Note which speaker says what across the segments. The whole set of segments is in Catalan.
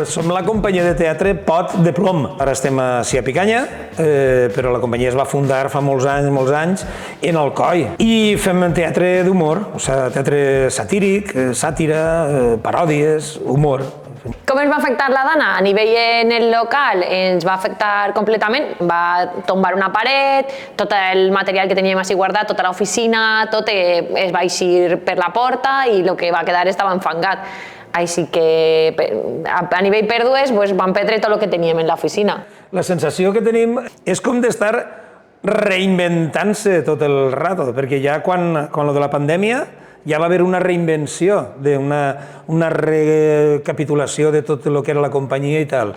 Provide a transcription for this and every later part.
Speaker 1: Som la companyia de teatre Pot de Plom. Ara estem així a Picanya, però la companyia es va fundar fa molts anys, en Alcoi. I fem teatre d'humor, o sigui, teatre satíric, sàtira, paròdies, humor.
Speaker 2: Com ens va afectar la Dana? A nivell en el local ens va afectar completament. Va tombar una paret, tot el material que teníem així guardat, tota l'oficina, tot es va eixir per la porta i el que va quedar estava enfangat. Així que a nivell pèrdues vam perdre tot el que teníem en l'oficina.
Speaker 1: La sensació que tenim és com d'estar reinventant-se tot el rato, perquè ja quan lo de la pandèmia ja va haver una reinvenció, una recapitulació de tot el que era la companyia i tal.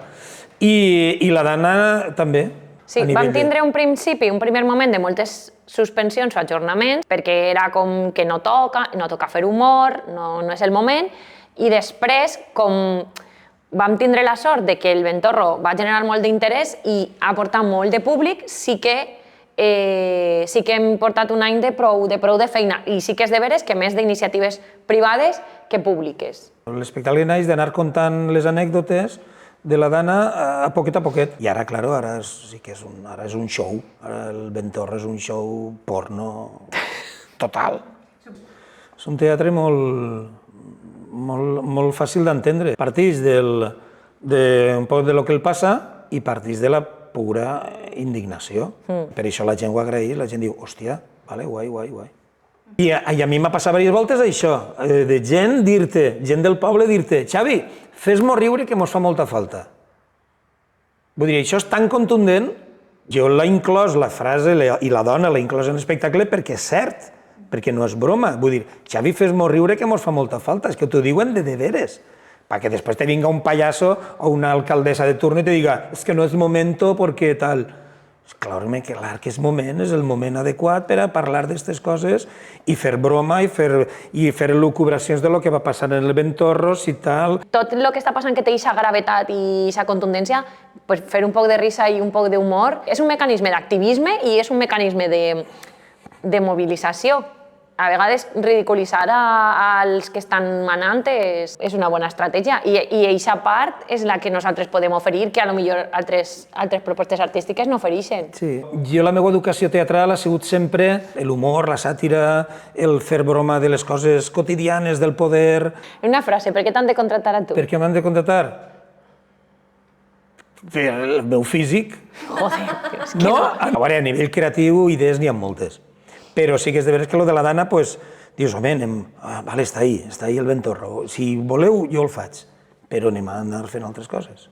Speaker 1: I la Dana també.
Speaker 2: Sí, vam tindre un principi, un primer moment de moltes suspensions o ajornaments, perquè era com que no toca fer humor, no és el moment, i després, com vam tindre la sort de que el Ventorro va generar molt d'interès i ha portat molt de públic, sí que hem portat un any de prou de feina i sí que és de veres que més d'iniciatives privades que públiques.
Speaker 1: L'espectacle naix d'anar contant les anècdotes de la Dana a poquet. I ara, clar, sí que és un show. Ara el Ventorro és un show porno total. És un teatre molt fàcil d'entendre. Partix un poc de lo que el passa i partix de la pura indignació. Per això la gent ho agraeix, la gent diu, hòstia, vale, guai. I a mi m'ha passat diverses voltes això, de gent del poble dir-te, Xavi, fes-mos riure que mos fa molta falta. Vull dir, això és tan contundent, jo l'he inclòs, la frase, i la dona l'ha inclòs en l'espectacle perquè és cert, perquè no és broma. Vull dir, Xavi, fes-mos riure que mos fa molta falta, és que t'ho diuen de veres. Perquè després te vinga un pallasso o una alcaldessa de turno i te diga és que no és momento perquè tal. Clar que és el moment adequat per a parlar d'aquestes coses i fer broma i fer lucubracions de lo que va passar en el Ventorro i tal.
Speaker 2: Tot el que està passant que té aquesta gravetat i aquesta contundència, fer un poc de risa i un poc d'humor, és un mecanisme d'activisme i és un mecanisme de mobilització. A vegades ridiculitzar als que estan manant és una bona estratègia i aquesta part és la que nosaltres podem oferir que potser altres propostes artístiques no ofereixen.
Speaker 1: Sí, jo la meva educació teatral ha sigut sempre l'humor, la sàtira, el fer broma de les coses quotidianes del poder.
Speaker 2: Una frase, per què t'han de contractar a tu?
Speaker 1: Per què m'han de contractar? Per el meu físic.
Speaker 2: Joder, és que
Speaker 1: no. A nivell creatiu, idees n'hi ha moltes. Però sí que és de veres que lo de la Dana, dius, home, vale, està ahí el Ventorro. Si voleu, jo el faig, però anem a anar fent altres coses.